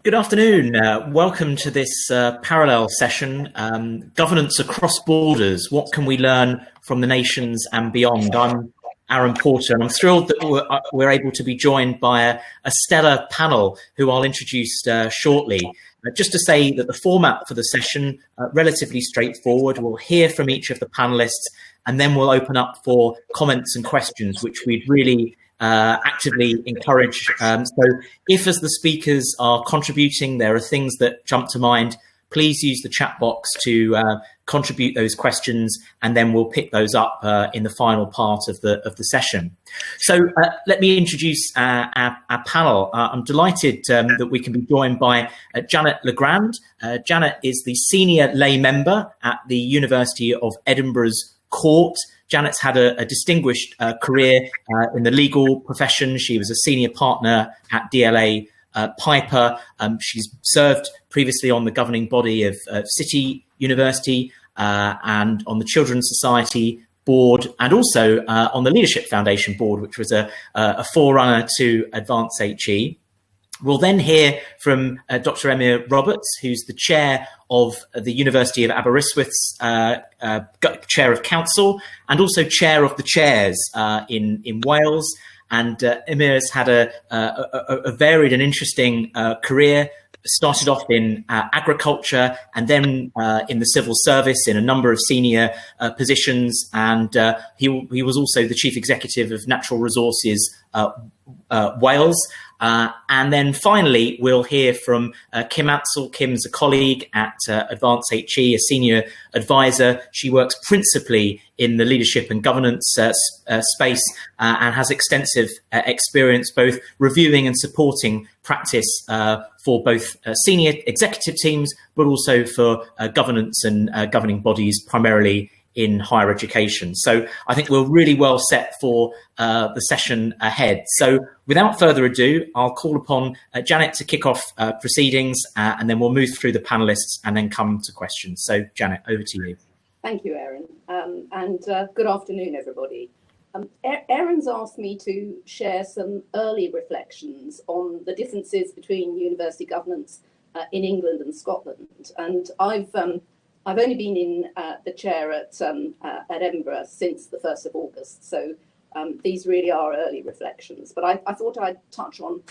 Good afternoon. Welcome to this parallel session, Governance Across Borders, What Can We Learn from the Nations and Beyond? I'm Aaron Porter, and I'm thrilled that we're able to be joined by a stellar panel who I'll introduce shortly. Just to say that the format for the session, relatively straightforward. We'll hear from each of the panelists, and then we'll open up for comments and questions, which we'd really actively encourage. So if, as the speakers are contributing, there are things that jump to mind, please use the chat box to contribute those questions, and then we'll pick those up in the final part of the session. So let me introduce our panel. I'm delighted that we can be joined by Janet Legrand. Janet is the senior lay member at the University of Edinburgh's Court. Janet's had a distinguished career in the legal profession. She was a senior partner at DLA Piper. She's served previously on the governing body of City University and on the Children's Society board, and also on the Leadership Foundation board, which was a forerunner to Advance HE. We'll then hear from Dr. Emyr Roberts, who's the chair of the University of Aberystwyth's chair of council, and also chair of the chairs in Wales. And Emyr's had a varied and interesting career. Started off in agriculture and then in the civil service in a number of senior positions. And he was also the chief executive of Natural Resources Wales. And then finally, we'll hear from Kim Ansell. Kim's a colleague at Advance HE, a senior advisor. She works principally in the leadership and governance space and has extensive experience both reviewing and supporting practice for both senior executive teams, but also for governance and governing bodies, primarily in higher education. So I think we're really well set for the session ahead. So without further ado, I'll call upon Janet to kick off proceedings, and then we'll move through the panelists and then come to questions. So Janet, over to you. Thank you, Aaron. And good afternoon, everybody. Aaron's asked me to share some early reflections on the differences between university governance in England and Scotland. And I've only been in the chair at Edinburgh since the 1st of August, so these really are early reflections. But I thought I'd touch on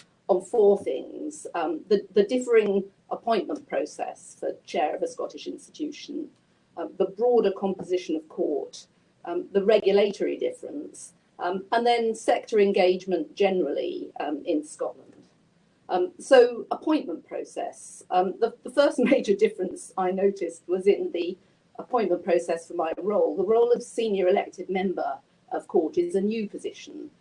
four things: the differing appointment process for chair of a Scottish institution, the broader composition of court, the regulatory difference, and then sector engagement generally in Scotland. So appointment process. The first major difference I noticed was in the appointment process for my role. The role of senior elected member of court is a new position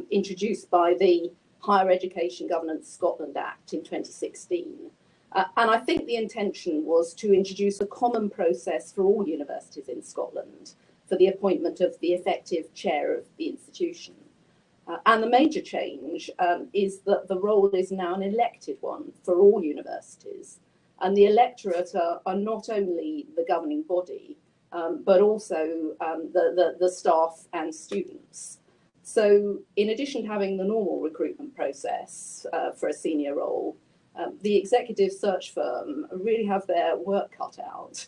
introduced by the Higher Education Governance Scotland Act in 2016. And I think the intention was to introduce a common process for all universities in Scotland for the appointment of the effective chair of the institution. And the major change is that the role is now an elected one for all universities. And the electorate are not only the governing body, but also the staff and students. So in addition to having the normal recruitment process for a senior role, the executive search firm really have their work cut out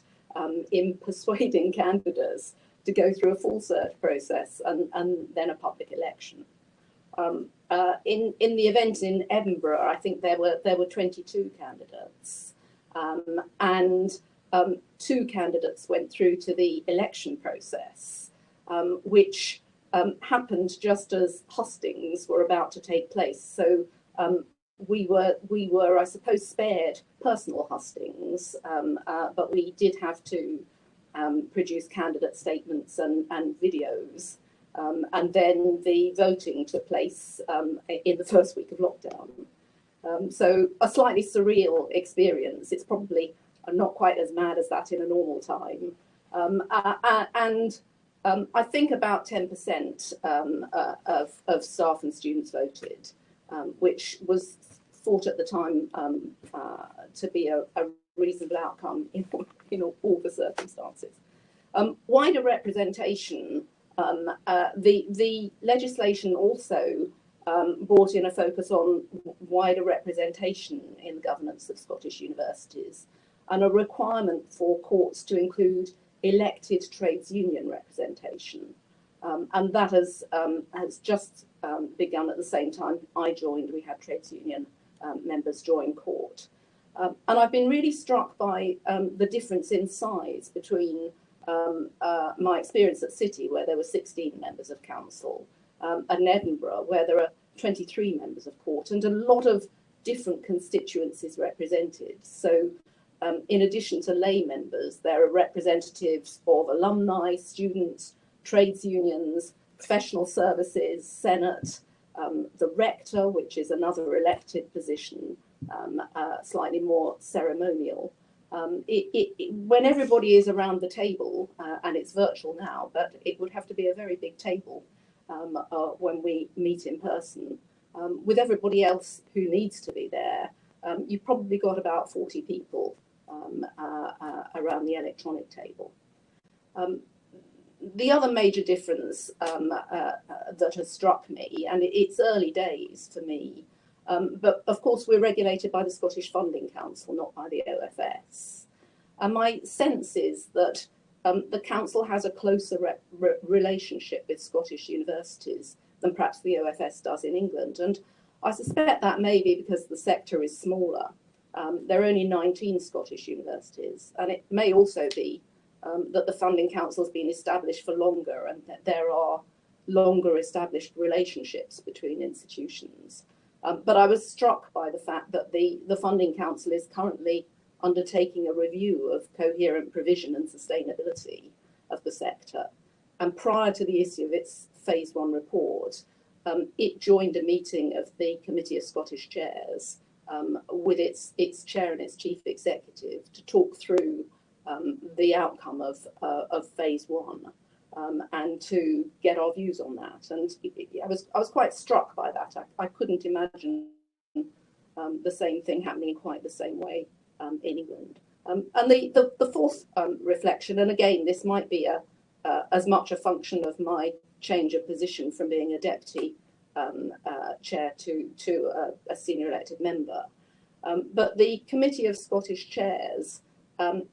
in persuading candidates to go through a full search process and then a public election. In the event in Edinburgh, I think there were 22 candidates, and 2 candidates went through to the election process, which happened just as hustings were about to take place. So we were, I suppose, spared personal hustings, but we did have to produce candidate statements and videos. And then the voting took place in the first week of lockdown. So a slightly surreal experience. It's probably not quite as mad as that in a normal time. And I think about 10% of staff and students voted, which was thought at the time to be a reasonable outcome in all the circumstances. Wider representation. The legislation also brought in a focus on wider representation in the governance of Scottish universities and a requirement for courts to include elected trades union representation. And that has just begun at the same time I joined. We had trades union members join court. And I've been really struck by the difference in size between my experience at City, where there were 16 members of council, and Edinburgh, where there are 23 members of court, and a lot of different constituencies represented. So in addition to lay members, there are representatives of alumni, students, trades unions, professional services, Senate, the rector, which is another elected position, slightly more ceremonial. When everybody is around the table, and it's virtual now, but it would have to be a very big table when we meet in person, with everybody else who needs to be there, you've probably got about 40 people around the electronic table. The other major difference that has struck me, and it's early days for me, but of course we're regulated by the Scottish Funding Council, not by the OFS. And my sense is that the council has a closer relationship with Scottish universities than perhaps the OFS does in England. And I suspect that may be because the sector is smaller. There are only 19 Scottish universities, and it may also be that the Funding Council has been established for longer and that there are longer established relationships between institutions. But I was struck by the fact that the Funding Council is currently undertaking a review of coherent provision and sustainability of the sector. And prior to the issue of its Phase 1 report, it joined a meeting of the Committee of Scottish Chairs with its chair and its chief executive to talk through the outcome of Phase 1 and to get our views on that. And I was quite struck by that. I couldn't imagine the same thing happening in quite the same way in England. And the fourth reflection, and again, this might be as much a function of my change of position from being a deputy chair to a senior elected member. But the Committee of Scottish Chairs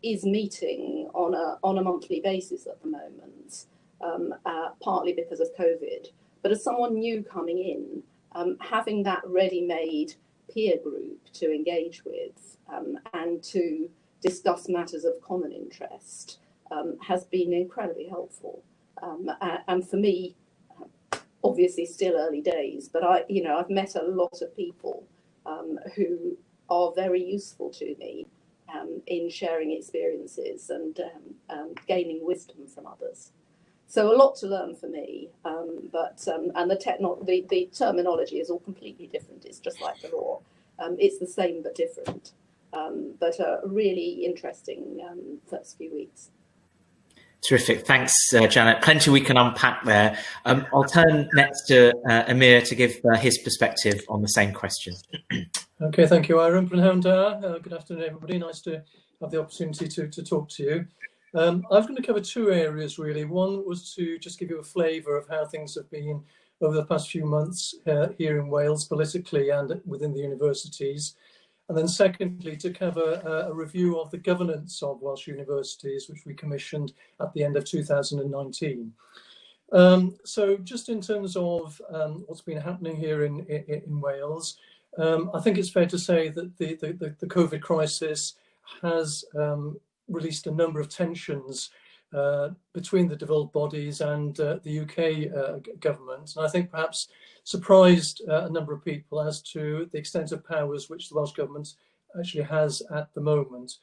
is meeting on a monthly basis at the moment, partly because of COVID. But as someone new coming in, having that ready-made peer group to engage with and to discuss matters of common interest has been incredibly helpful. And for me, obviously still early days, but I've met a lot of people who are very useful to me in sharing experiences and gaining wisdom from others. So a lot to learn for me, and the terminology is all completely different. It's just like the law. It's the same but different, but a really interesting first few weeks. Terrific. Thanks, Janet. Plenty we can unpack there. I'll turn next to Amir to give his perspective on the same question. Okay, thank you, Aaron. Good afternoon, everybody. Nice to have the opportunity to talk to you. I was going to cover two areas, really. One was to just give you a flavour of how things have been over the past few months here in Wales, politically and within the universities. And then secondly, to cover a review of the governance of Welsh universities, which we commissioned at the end of 2019. So just in terms of what's been happening here in Wales, I think it's fair to say that the COVID crisis has released a number of tensions between the devolved bodies and the UK government. And I think perhaps surprised a number of people as to the extent of powers which the Welsh government actually has at the moment.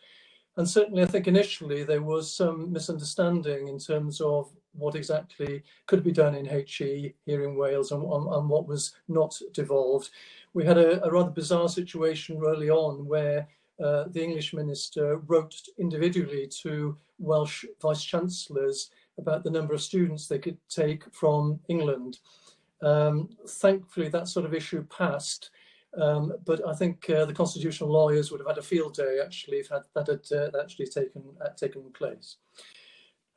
And certainly I think initially there was some misunderstanding in terms of what exactly could be done in HE here in Wales and what was not devolved. We had a rather bizarre situation early on where the English minister wrote individually to Welsh vice-chancellors about the number of students they could take from England. Thankfully, that sort of issue passed, but I think the constitutional lawyers would have had a field day actually if that had actually taken place.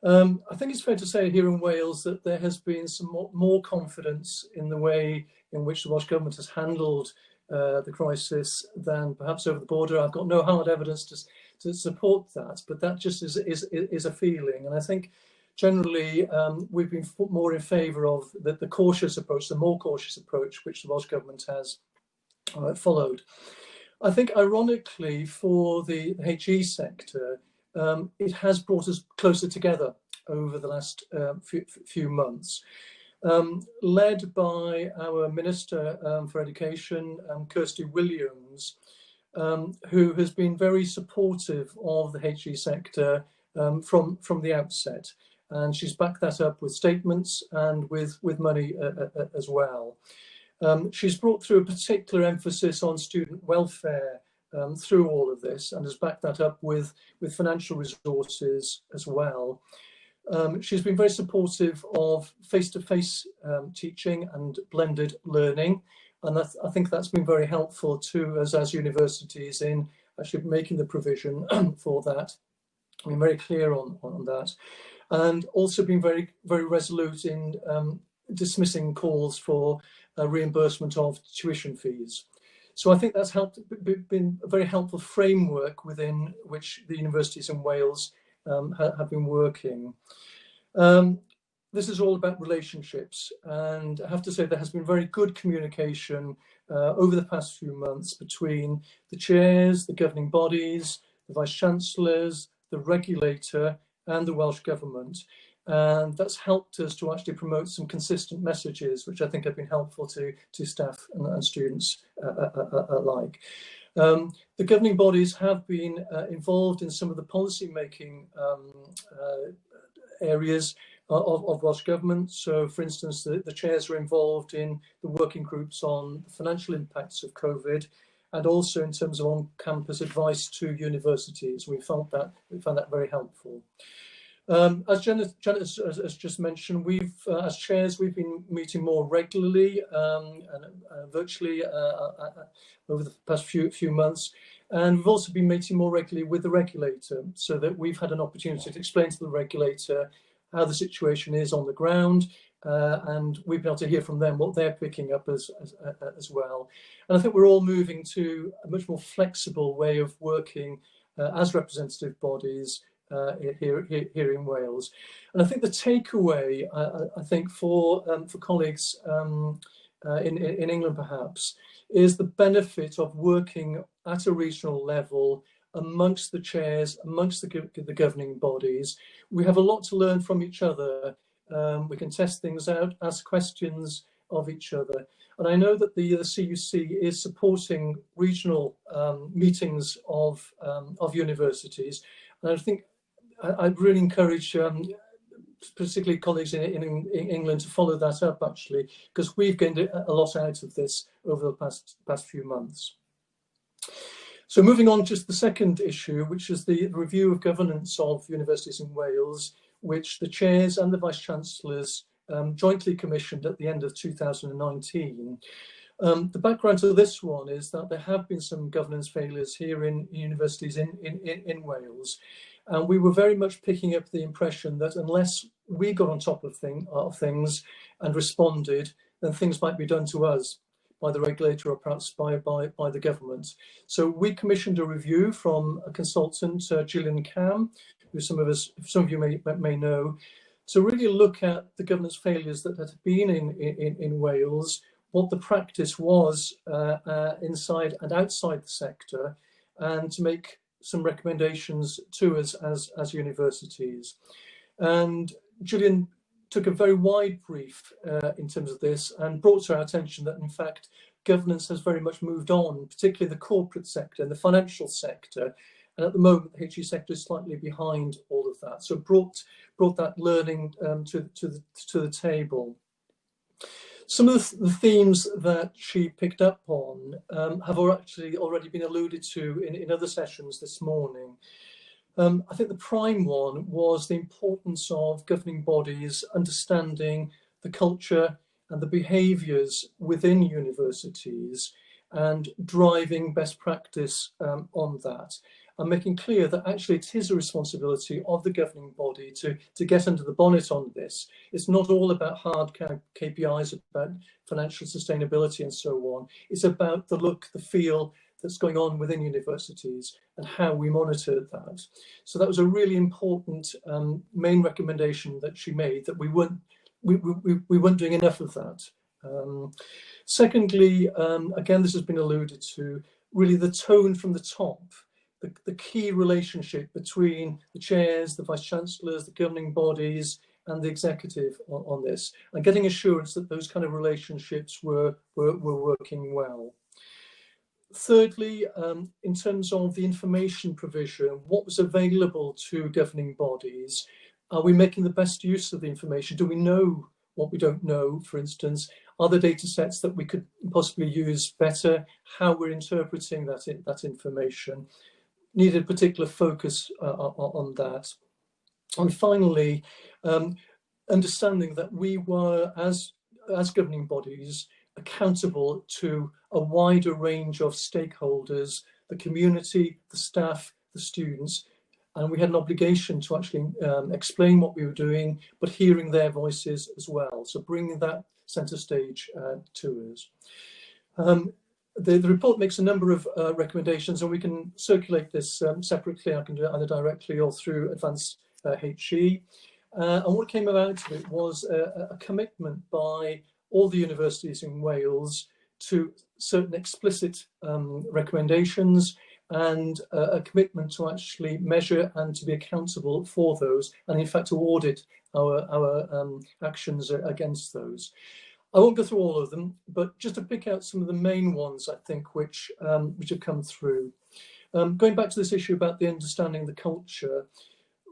I think it's fair to say here in Wales that there has been some more confidence in the way in which the Welsh Government has handled the crisis than perhaps over the border. I've got no hard evidence to support that, but that just is a feeling. And I think generally we've been more in favour of the cautious approach, the more cautious approach which the Welsh Government has followed. I think ironically for the HE sector, it has brought us closer together over the last few months. Led by our Minister for Education, Kirsty Williams, who has been very supportive of the HE sector from the outset. And she's backed that up with statements and with money as well. She's brought through a particular emphasis on student welfare through all of this, and has backed that up with financial resources as well. She's been very supportive of face-to-face teaching and blended learning, and I think that's been very helpful to us as universities in actually making the provision for that. I've been very clear on that, and also been very resolute in dismissing calls for reimbursement of tuition fees. So I think that's been a very helpful framework within which the universities in Wales have been working. This is all about relationships, and I have to say there has been very good communication over the past few months between the chairs, the governing bodies, the vice-chancellors, the regulator and the Welsh Government. And that's helped us to actually promote some consistent messages, which I think have been helpful to staff and students alike. The governing bodies have been involved in some of the policy making areas of Welsh Government. So, for instance, the chairs are involved in the working groups on the financial impacts of COVID, and also in terms of on-campus advice to universities. We found that very helpful. As Janet has just mentioned, as chairs, we've been meeting more regularly and virtually over the past few months. And we've also been meeting more regularly with the regulator, so that we've had an opportunity to explain to the regulator how the situation is on the ground, and we've been able to hear from them what they're picking up as well. And I think we're all moving to a much more flexible way of working as representative bodies here in Wales. And I think the takeaway, I think for colleagues in England perhaps, is the benefit of working at a regional level amongst the chairs, amongst the governing bodies. We have a lot to learn from each other. We can test things out, ask questions of each other. And I know that the CUC is supporting regional meetings of universities. And I think I'd really encourage particularly colleagues in England to follow that up, actually, because we've gained a lot out of this over the past few months. So moving on to the second issue, which is the review of governance of universities in Wales, which the chairs and the vice-chancellors jointly commissioned at the end of 2019. The background to this one is that there have been some governance failures here in universities in Wales. And we were very much picking up the impression that unless we got on top of things and responded, then things might be done to us by the regulator or perhaps by the government. So we commissioned a review from a consultant, Gillian Cam, who some of you may know, to really look at the governance failures that had been in Wales, what the practice was inside and outside the sector, and to make some recommendations to us as universities. And Gillian took a very wide brief in terms of this and brought to our attention that, in fact, governance has very much moved on, particularly the corporate sector and the financial sector. And at the moment, the HE sector is slightly behind all of that. So brought that learning to the table. Some of the themes that she picked up on have actually already been alluded to in other sessions this morning. I think the prime one was the importance of governing bodies understanding the culture and the behaviours within universities and driving best practice on that. and making clear that actually it is a responsibility of the governing body to get under the bonnet on this. It's not all about hard KPIs, about financial sustainability and so on. It's about the look, the feel that's going on within universities and how we monitor that. So that was a really important main recommendation that she made, that we weren't doing enough of that. Secondly, again, this has been alluded to, really the tone from the top, the key relationship between the chairs, the vice-chancellors, the governing bodies and the executive on this, and getting assurance that those kind of relationships were working well. Thirdly, in terms of the information provision, what was available to governing bodies, are we making the best use of the information? Do we know what we don't know, for instance? Are there data sets that we could possibly use better? How we're interpreting that information? Needed particular focus on that. And finally, understanding that we were, as governing bodies, accountable to a wider range of stakeholders, the community, the staff, the students, and we had an obligation to actually explain what we were doing, but hearing their voices as well. So bringing that centre stage to us. The report makes a number of recommendations, and we can circulate this separately. I can do it either directly or through Advanced HE. And what came out of it was a commitment by all the universities in Wales to certain explicit recommendations, and a commitment to actually measure and to be accountable for those, and in fact to audit our actions against those. I won't go through all of them, but just to pick out some of the main ones, I think, which have come through. Going back to this issue about the understanding the culture,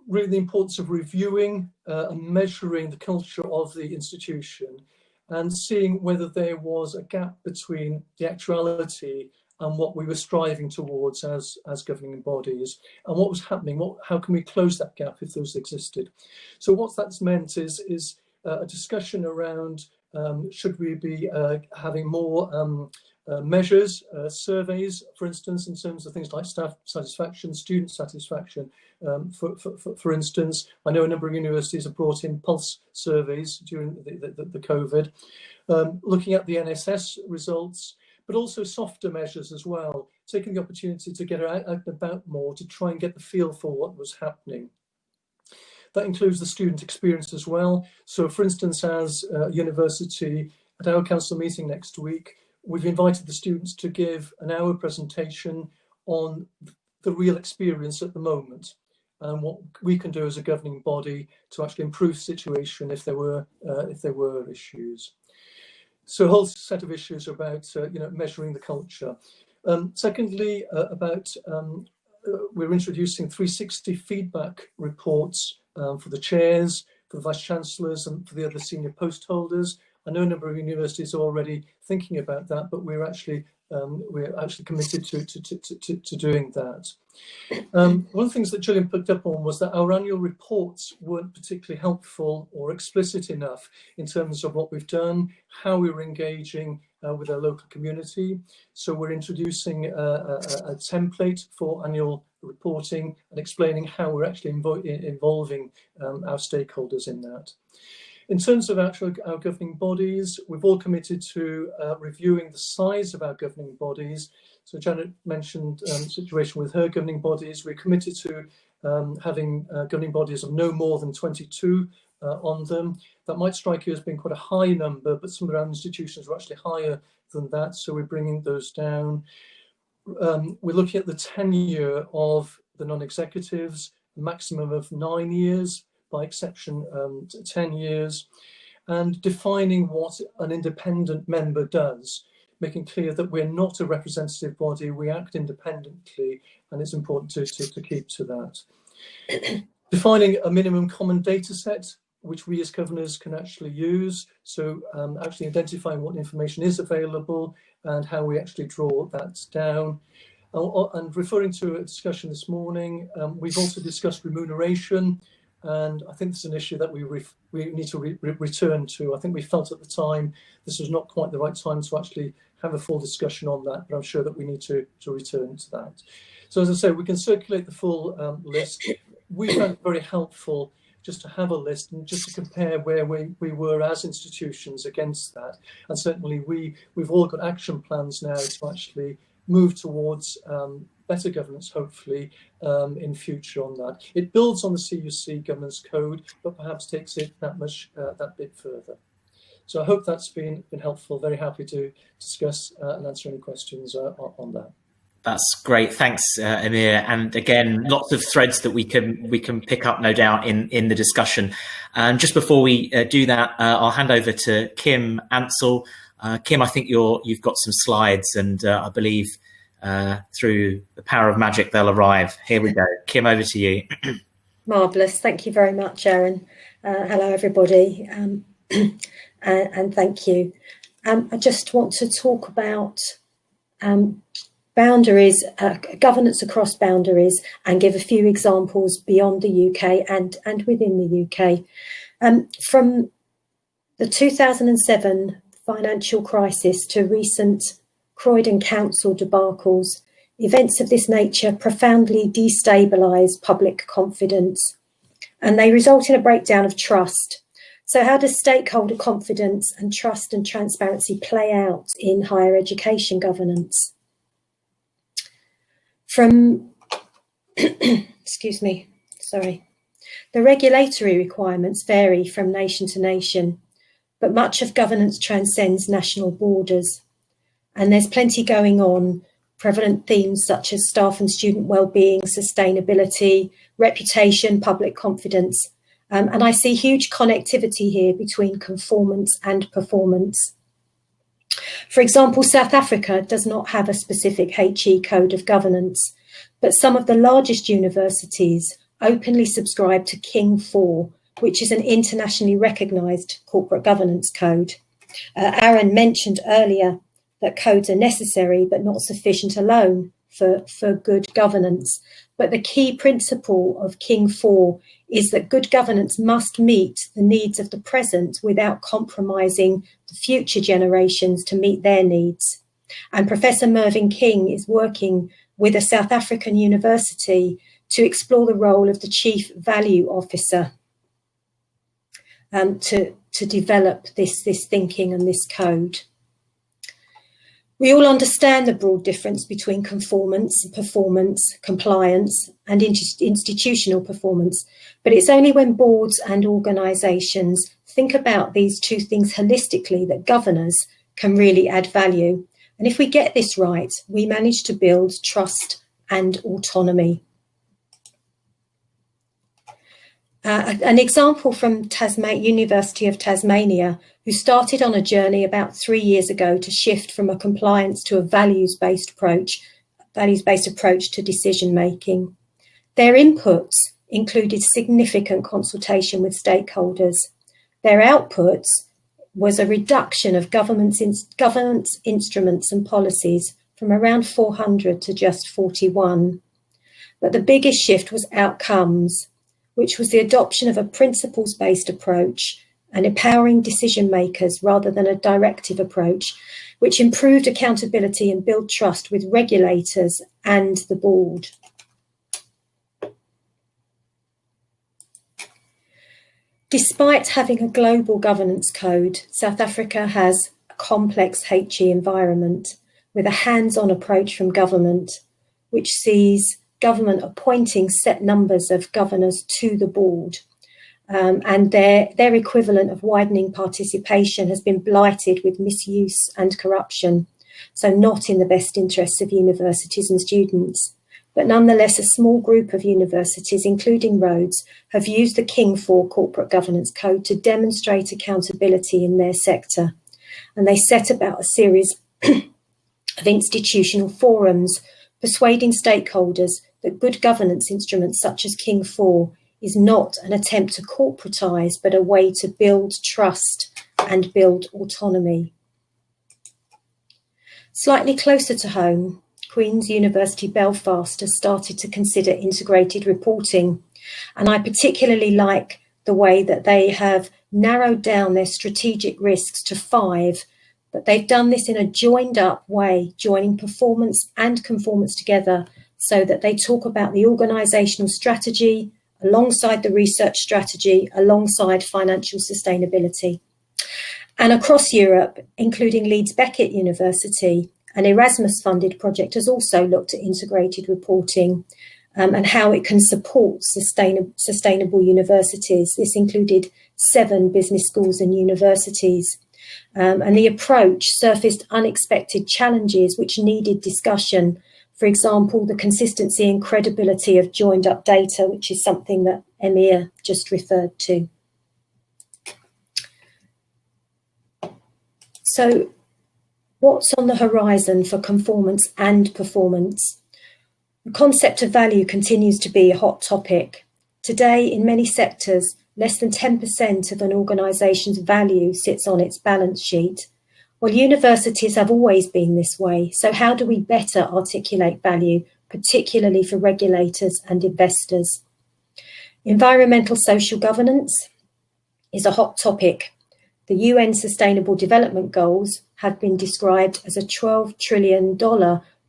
really the importance of reviewing and measuring the culture of the institution, and seeing whether there was a gap between the actuality and what we were striving towards as governing bodies, and what was happening. How can we close that gap if those existed? So what that's meant is a discussion around should we be having more measures, surveys, for instance, in terms of things like staff satisfaction, student satisfaction. For instance, I know a number of universities have brought in pulse surveys during the COVID, looking at the NSS results, but also softer measures as well, taking the opportunity to get out and about more to try and get the feel for what was happening. That includes the student experience as well. So for instance, as a university, at our council meeting next week, we've invited the students to give an hour presentation on the real experience at the moment, and what we can do as a governing body to actually improve the situation if there were issues. So a whole set of issues about measuring the culture. Secondly, we're introducing 360 feedback reports for the chairs, for the vice-chancellors and for the other senior post holders. I know a number of universities are already thinking about that, but we're actually committed to doing that. One of the things that Gillian picked up on was that our annual reports weren't particularly helpful or explicit enough in terms of what we've done, how we were engaging with our local community. So we're introducing a template for annual reporting and explaining how we're actually involving our stakeholders in that. In terms of our governing bodies, we've all committed to reviewing the size of our governing bodies. So Janet mentioned the situation with her governing bodies. We're committed to having governing bodies of no more than 22 on them. That might strike you as being quite a high number, but some of our institutions are actually higher than that, so we're bringing those down. We're looking at the tenure of the non-executives, a maximum of 9 years, by exception 10 years, and defining what an independent member does, making clear that we're not a representative body, we act independently, and it's important to keep to that. Defining a minimum common data set, which we as governors can actually use, so actually identifying what information is available and how we actually draw that down. And referring to a discussion this morning, we've also discussed remuneration, and I think this is an issue that we need to return to. I think we felt at the time this was not quite the right time to actually have a full discussion on that, but I'm sure that we need to return to that. So as I say, we can circulate the full list. We found it very helpful just to have a list and just to compare where we were as institutions against that. And certainly we've all got action plans now to actually move towards better governance, hopefully, in future on that. It builds on the CUC governance code, but perhaps takes it that bit further. So I hope that's been helpful. Very happy to discuss and answer any questions on that. That's great, thanks, Emyr. And again, lots of threads that we can pick up, no doubt, in the discussion. And just before we do that, I'll hand over to Kim Ansell. Kim, I think you've got some slides, and I believe through the power of magic they'll arrive. Here we go. Kim, over to you. Marvellous. Thank you very much, Aaron. Hello, everybody, and thank you. I just want to talk about boundaries, governance across boundaries, and give a few examples beyond the UK and within the UK. From the 2007 financial crisis to recent Croydon Council debacles, events of this nature profoundly destabilise public confidence, and they result in a breakdown of trust. So how does stakeholder confidence and trust and transparency play out in higher education governance? From, excuse me, sorry. The regulatory requirements vary from nation to nation, but much of governance transcends national borders. And there's plenty going on, prevalent themes such as staff and student wellbeing, sustainability, reputation, public confidence. And I see huge connectivity here between conformance and performance. For example, South Africa does not have a specific HE code of governance, but some of the largest universities openly subscribe to King IV, which is an internationally recognised corporate governance code. Aaron mentioned earlier that codes are necessary but not sufficient alone for good governance. But the key principle of King IV is that good governance must meet the needs of the present without compromising the future generations to meet their needs. And Professor Mervyn King is working with a South African university to explore the role of the Chief Value Officer to develop this thinking and this code. We all understand the broad difference between conformance, performance, compliance, and institutional performance, but it's only when boards and organisations think about these two things holistically that governors can really add value. And if we get this right, we manage to build trust and autonomy. An example from University of Tasmania, who started on a journey about 3 years ago to shift from a compliance to a values-based approach to decision making. Their inputs included significant consultation with stakeholders. Their outputs was a reduction of governance instruments and policies from around 400 to just 41. But the biggest shift was outcomes, which was the adoption of a principles-based approach and empowering decision makers rather than a directive approach, which improved accountability and built trust with regulators and the board. Despite having a global governance code, South Africa has a complex HE environment with a hands-on approach from government, which sees government appointing set numbers of governors to the board. And their equivalent of widening participation has been blighted with misuse and corruption, so not in the best interests of universities and students. But nonetheless, a small group of universities, including Rhodes, have used the King IV Corporate Governance Code to demonstrate accountability in their sector. And they set about a series of institutional forums, persuading stakeholders that good governance instruments such as King IV is not an attempt to corporatise, but a way to build trust and build autonomy. Slightly closer to home, Queen's University Belfast has started to consider integrated reporting, and I particularly like the way that they have narrowed down their strategic risks to 5 but they've done this in a joined up way, joining performance and conformance together, so that they talk about the organisational strategy alongside the research strategy, alongside financial sustainability. And across Europe, including Leeds Beckett University, an Erasmus-funded project has also looked at integrated reporting and how it can support sustainable universities. This included 7 business schools and universities. And the approach surfaced unexpected challenges which needed discussion. For example, the consistency and credibility of joined up data, which is something that Emir just referred to. So what's on the horizon for conformance and performance? The concept of value continues to be a hot topic. Today, in many sectors, less than 10% of an organisation's value sits on its balance sheet. Well, universities have always been this way. So how do we better articulate value, particularly for regulators and investors? Environmental social governance is a hot topic. The UN Sustainable Development Goals have been described as a $12 trillion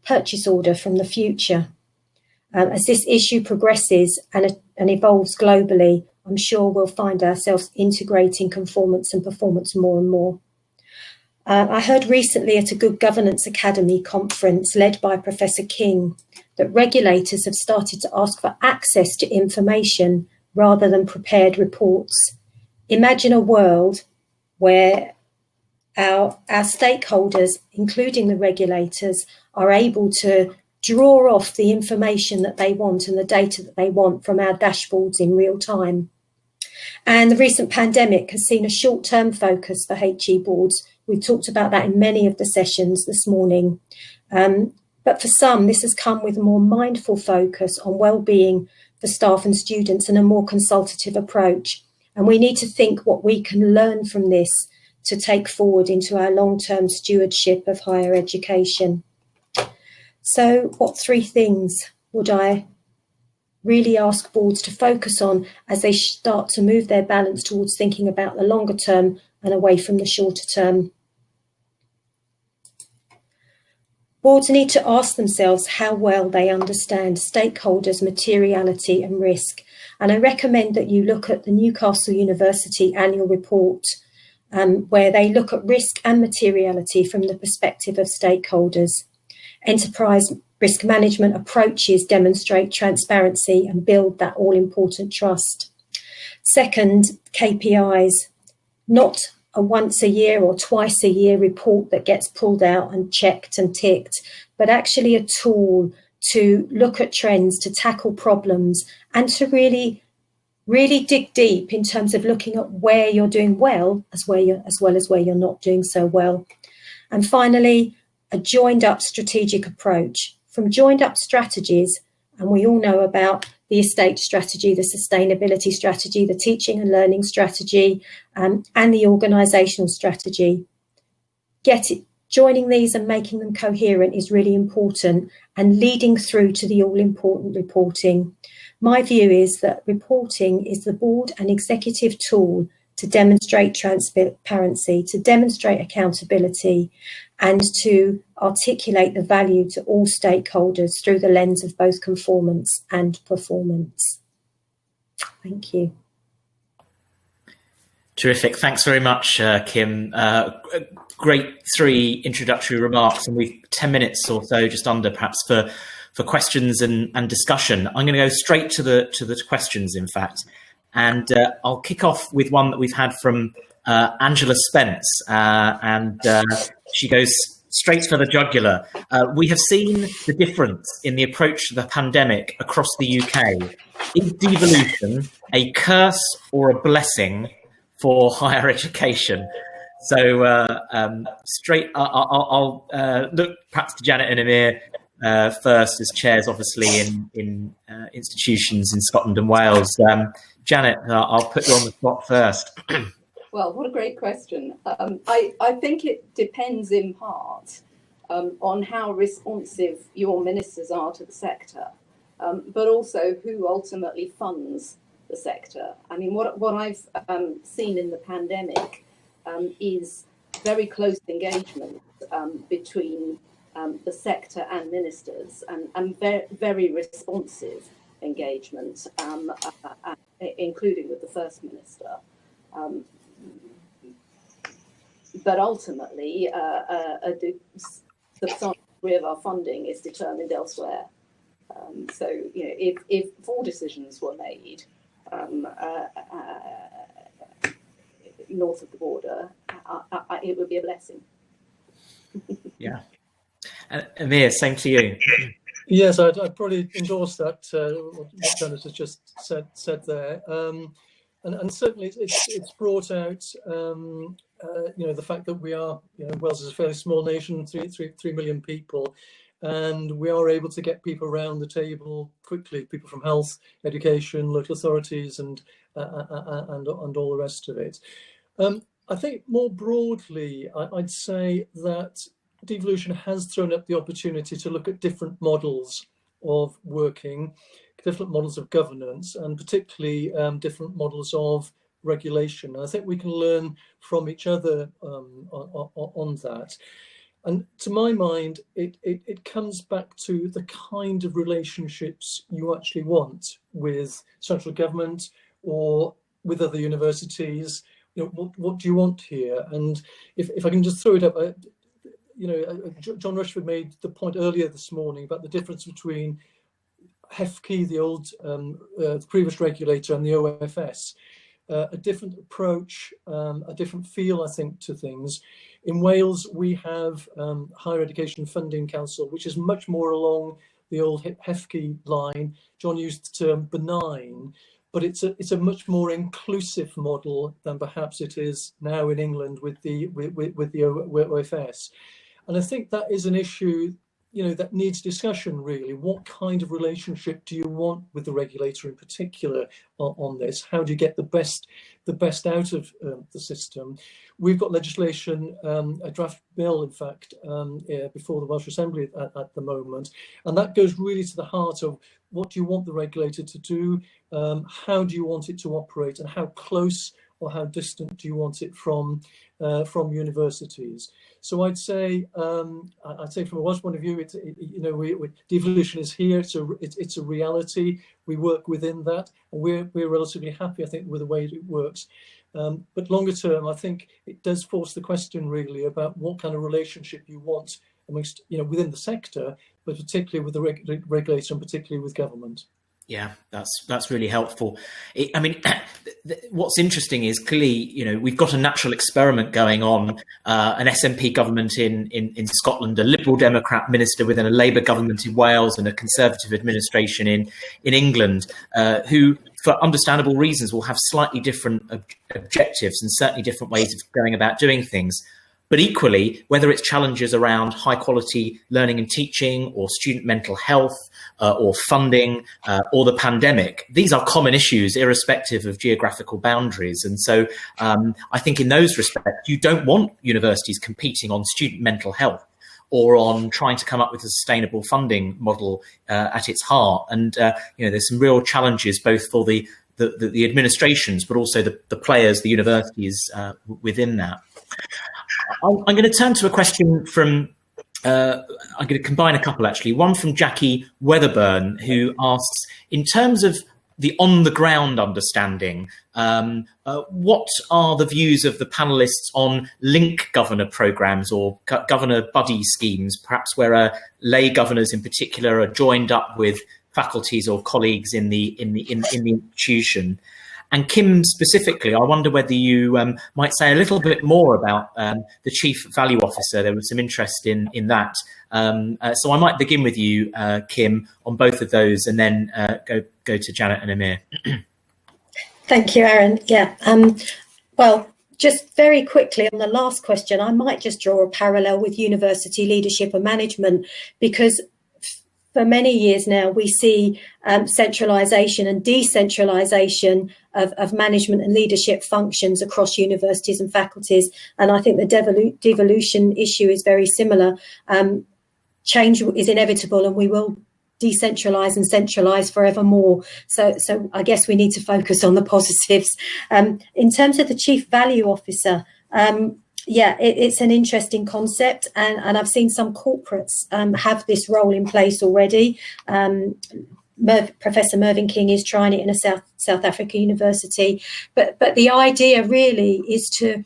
purchase order from the future. As this issue progresses and evolves globally, I'm sure we'll find ourselves integrating conformance and performance more and more. I heard recently at a Good Governance Academy conference led by Professor King that regulators have started to ask for access to information rather than prepared reports. Imagine a world where our stakeholders, including the regulators, are able to draw off the information that they want and the data that they want from our dashboards in real time. And the recent pandemic has seen a short-term focus for HE boards. We've talked about that in many of the sessions this morning. But for some, this has come with a more mindful focus on well-being for staff and students and a more consultative approach. And we need to think what we can learn from this to take forward into our long-term stewardship of higher education. So what 3 things would I really ask boards to focus on as they start to move their balance towards thinking about the longer term and away from the shorter term? Boards need to ask themselves how well they understand stakeholders, materiality and risk. And I recommend that you look at the Newcastle University annual report, where they look at risk and materiality from the perspective of stakeholders. Enterprise risk management approaches demonstrate transparency and build that all-important trust. Second, KPIs, not a once a year or twice a year report that gets pulled out and checked and ticked, but actually a tool to look at trends, to tackle problems, and to really dig deep in terms of looking at where you're doing well as well as where you're not doing so well. And finally, a joined up strategic approach. From joined up strategies, and we all know about the estate strategy, the sustainability strategy, the teaching and learning strategy, and the organisational strategy. Joining these and making them coherent is really important, and leading through to the all-important reporting. My view is that reporting is the board and executive tool to demonstrate transparency, to demonstrate accountability, and to articulate the value to all stakeholders through the lens of both conformance and performance. Thank you. Terrific. Thanks very much, Kim. Great 3 introductory remarks, and we've 10 minutes or so, just under perhaps, for questions and discussion. I'm going to go straight to the questions, in fact. And I'll kick off with one that we've had from Angela Spence, and she goes straight for the jugular. We have seen the difference in the approach to the pandemic across the UK. Is devolution a curse or a blessing for higher education? So I'll look perhaps to Janet and Emir first, as chairs, obviously, in institutions in Scotland and Wales. Janet, I'll put you on the spot first. Well, what a great question. I think it depends in part on how responsive your ministers are to the sector, but also who ultimately funds the sector. I mean, what I've seen in the pandemic is very close engagement between the sector and ministers, and very responsive engagement, including with the First Minister. But ultimately, a substantial degree of our funding is determined elsewhere. So, you know, if full decisions were made north of the border, it would be a blessing. Yeah. Amir, same to you. Yes, I'd probably endorse that, what Janet has just said there. And certainly it's brought out, you know, the fact that we are, you know, Wales is a fairly small nation, 3 million people, and we are able to get people around the table quickly, people from health, education, local authorities, and all the rest of it. I think more broadly, I'd say that devolution has thrown up the opportunity to look at different models of working, different models of governance, and particularly different models of regulation. And I think we can learn from each other on that. And to my mind, it comes back to the kind of relationships you actually want with central government or with other universities. You know, what do you want here? And if I can just throw it up, you know, John Rushford made the point earlier this morning about the difference between HEFCE, the old the previous regulator, and the OFS. A different approach, a different feel, I think, to things. In Wales, we have Higher Education Funding Council, which is much more along the old HEFCE line. John used the term benign, but it's a much more inclusive model than perhaps it is now in England with the OFS. And I think that is an issue, you know, that needs discussion, really. What kind of relationship do you want with the regulator in particular on this? How do you get the best out of the system? We've got legislation, a draft bill, in fact, before the Welsh Assembly at the moment. And that goes really to the heart of what do you want the regulator to do? How do you want it to operate? And how close or how distant do you want it from universities? So I'd say from a Welsh point of view, you know, devolution is here. It's a reality. We work within that, and we're relatively happy, I think, with the way it works. But longer term, I think it does force the question really about what kind of relationship you want amongst, you know, within the sector, but particularly with the regulator and particularly with government. Yeah, that's really helpful. I mean, what's interesting is clearly, you know, we've got a natural experiment going on, an SNP government in Scotland, a Liberal Democrat minister within a Labour government in Wales, and a Conservative administration in England, who, for understandable reasons, will have slightly different objectives and certainly different ways of going about doing things. But equally, whether it's challenges around high quality learning and teaching, or student mental health, or funding, or the pandemic, these are common issues irrespective of geographical boundaries. And so I think in those respects, you don't want universities competing on student mental health or on trying to come up with a sustainable funding model at its heart. And you know, there's some real challenges both for the administrations, but also the players, the universities within that. I'm going to turn to a question from, I'm going to combine a couple actually. One from Jackie Weatherburn, who asks, in terms of the on-the-ground understanding, what are the views of the panellists on link governor programmes or governor buddy schemes, perhaps where lay governors in particular are joined up with faculties or colleagues in the institution? And Kim, specifically, I wonder whether you might say a little bit more about the Chief Value Officer. There was some interest in that. So I might begin with you, Kim, on both of those, and then go to Janet and Amir. Thank you, Aaron. Yeah. Well, just very quickly on the last question, I might just draw a parallel with university leadership and management, because for many years now, we see centralisation and decentralisation of management and leadership functions across universities and faculties. And I think the devolution issue is very similar. Change is inevitable, and we will decentralise and centralise forevermore. So I guess we need to focus on the positives. In terms of the Chief Value Officer, yeah, it's an interesting concept, and I've seen some corporates have this role in place already. Professor Mervyn King is trying it in a South Africa university, but the idea really is to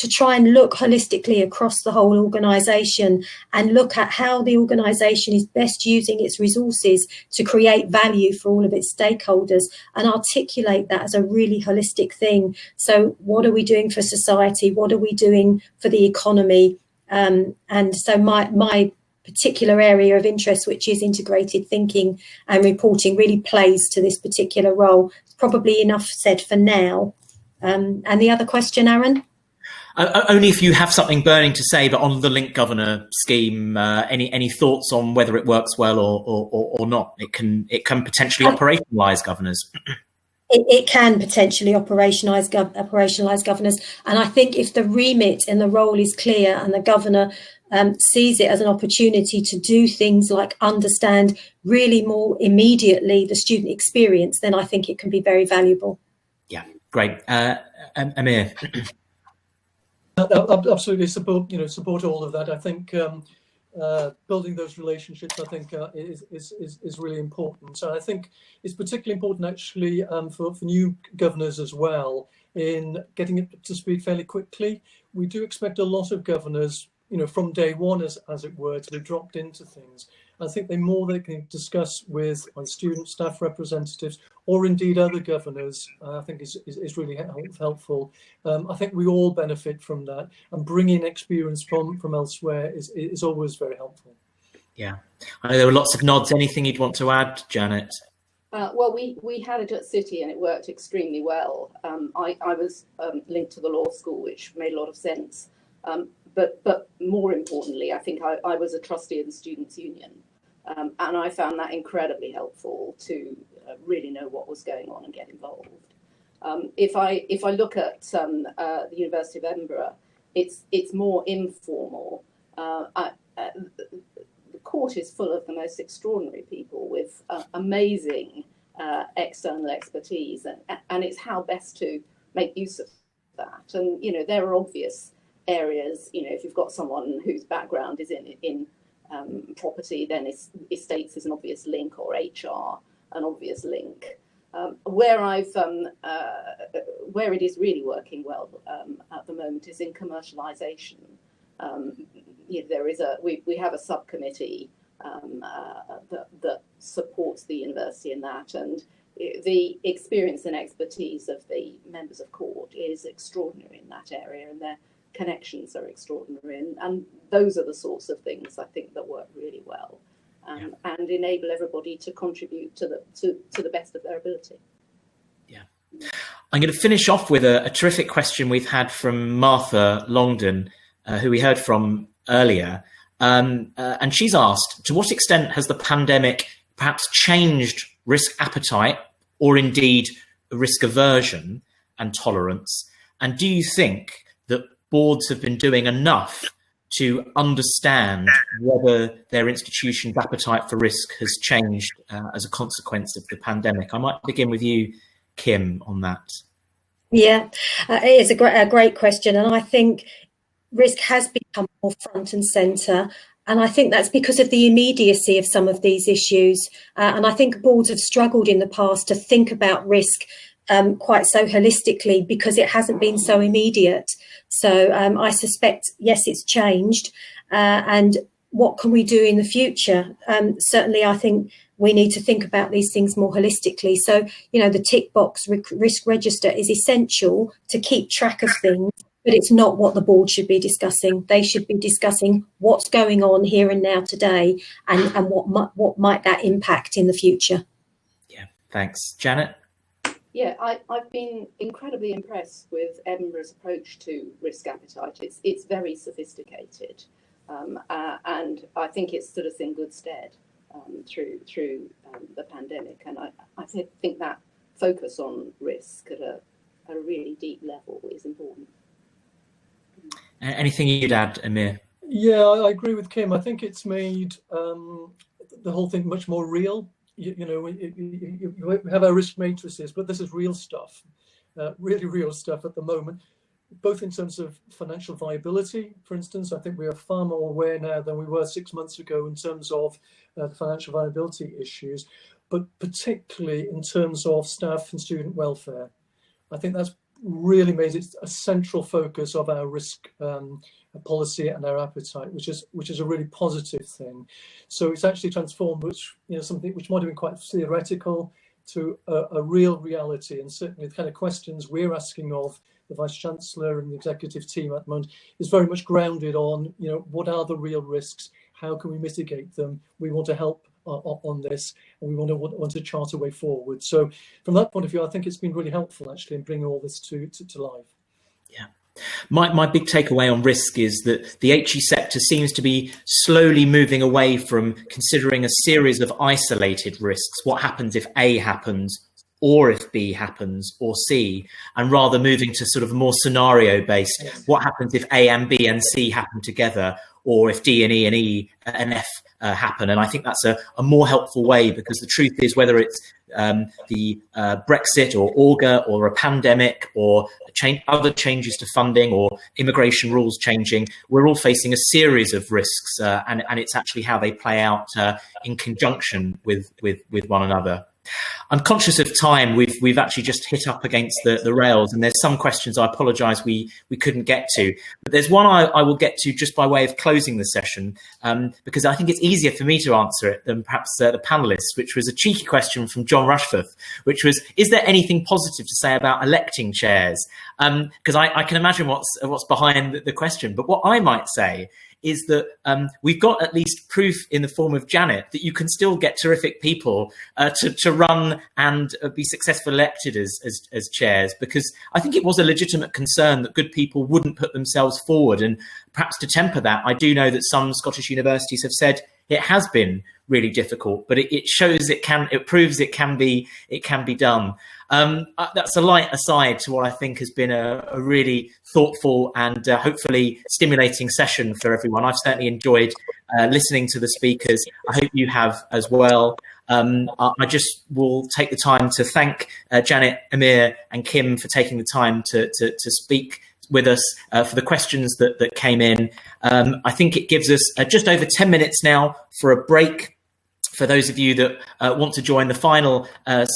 try and look holistically across the whole organisation and look at how the organisation is best using its resources to create value for all of its stakeholders and articulate that as a really holistic thing. So what are we doing for society? What are we doing for the economy? And so my particular area of interest, which is integrated thinking and reporting, really plays to this particular role. It's probably enough said for now. And the other question, Aaron? Only if you have something burning to say, but on the Link Governor scheme, any thoughts on whether it works well or not? It can potentially operationalise governors. It can potentially operationalise governors, and I think if the remit and the role is clear, and the governor sees it as an opportunity to do things like understand really more immediately the student experience, then I think it can be very valuable. Yeah, great, Amir. Absolutely support all of that. I think building those relationships, I think, is really important. So I think it's particularly important actually for new governors as well in getting up to speed fairly quickly. We do expect a lot of governors, from day one, as it were, to be dropped into things. I think the more they can discuss with student staff representatives or indeed other governors, I think is really helpful. I think we all benefit from that, and bringing experience from elsewhere is always very helpful. Yeah, I know there were lots of nods. Anything you'd want to add, Janet? Well, we had it at City and it worked extremely well. I was linked to the law school, which made a lot of sense. But more importantly, I think I was a trustee of the Students' Union, and I found that incredibly helpful to really know what was going on and get involved. If I look at the University of Edinburgh, it's more informal. The court is full of the most extraordinary people with amazing external expertise, and it's how best to make use of that. And there are obvious areas. If you've got someone whose background is in property, then estates is an obvious link, or HR an obvious link. Where it is really working well at the moment is in commercialization. We have a subcommittee that supports the university in that, and the experience and expertise of the members of court is extraordinary in that area, and their connections are extraordinary, and those are the sorts of things I think that work really well, and enable everybody to contribute to the best of their ability. Yeah, I'm going to finish off with a terrific question we've had from Martha Longdon, who we heard from earlier, and she's asked, to what extent has the pandemic perhaps changed risk appetite, or indeed risk aversion and tolerance, and do you think that boards have been doing enough to understand whether their institution's appetite for risk has changed as a consequence of the pandemic? I might begin with you, Kim, on that. Yeah, it is a great question, and I think risk has become more front and centre, and I think that's because of the immediacy of some of these issues, and I think boards have struggled in the past to think about risk quite so holistically because it hasn't been so immediate. So I suspect, yes, it's changed. And what can we do in the future? Certainly, I think we need to think about these things more holistically. So, the tick box risk register is essential to keep track of things, but it's not what the board should be discussing. They should be discussing what's going on here and now today, and what might that impact in the future. Yeah, thanks. Janet? Yeah, I've been incredibly impressed with Edinburgh's approach to risk appetite. It's very sophisticated, and I think it's stood us in good stead through the pandemic. And I think that focus on risk at a really deep level is important. Anything you'd add, Amir? Yeah, I agree with Kim. I think it's made the whole thing much more real. We have our risk matrices, but this is real stuff, really real stuff at the moment. both in terms of financial viability, for instance. I think we are far more aware now than we were 6 months ago in terms of the financial viability issues, but particularly in terms of staff and student welfare. I think that's really made it a central focus of our risk policy and our appetite, which is a really positive thing. So it's actually transformed, something which might have been quite theoretical to a real reality, and certainly the kind of questions we're asking of the Vice-Chancellor and the executive team at the moment is very much grounded on, what are the real risks? How can we mitigate them? We want to help on this, and we want to chart a way forward. So from that point of view, I think it's been really helpful actually in bringing all this to life. Yeah. My big takeaway on risk is that the HE sector seems to be slowly moving away from considering a series of isolated risks. What happens if A happens, or if B happens, or C, and rather moving to sort of more scenario-based. Yes. What happens if A and B and C happen together, or if D and E and F happen? And I think that's a more helpful way, because the truth is, whether it's the Brexit or Auga or a pandemic or other changes to funding or immigration rules changing, we're all facing a series of risks, and it's actually how they play out in conjunction with one another. I'm conscious of time. We've actually just hit up against the rails, and there's some questions I apologise we couldn't get to. But there's one I will get to just by way of closing the session, because I think it's easier for me to answer it than perhaps the panellists, which was a cheeky question from John Rushforth, which was, is there anything positive to say about electing chairs? Because I can imagine what's behind the question. But what I might say is that we've got at least proof in the form of Janet that you can still get terrific people to run and be successful elected as chairs, because I think it was a legitimate concern that good people wouldn't put themselves forward. And perhaps to temper that, I do know that some Scottish universities have said it has been really difficult, but it shows it proves it can be done. That's a light aside to what I think has been a really thoughtful and hopefully stimulating session for everyone. I've certainly enjoyed listening to the speakers. I hope you have as well. I just will take the time to thank Janet, Amir and Kim for taking the time to speak with us, for the questions that came in. I think it gives us just over 10 minutes now for a break. For those of you that want to join the final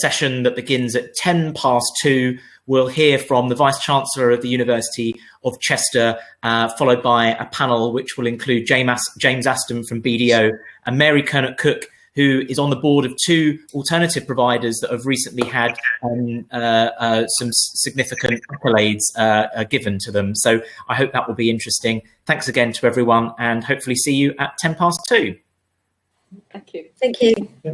session that begins at 2:10, we'll hear from the Vice-Chancellor of the University of Chester, followed by a panel which will include James Aston from BDO and Mary Kernock-Cook, who is on the board of 2 alternative providers that have recently had some significant accolades given to them. So I hope that will be interesting. Thanks again to everyone, and hopefully see you at 2:10. Thank you. Thank you. Yeah.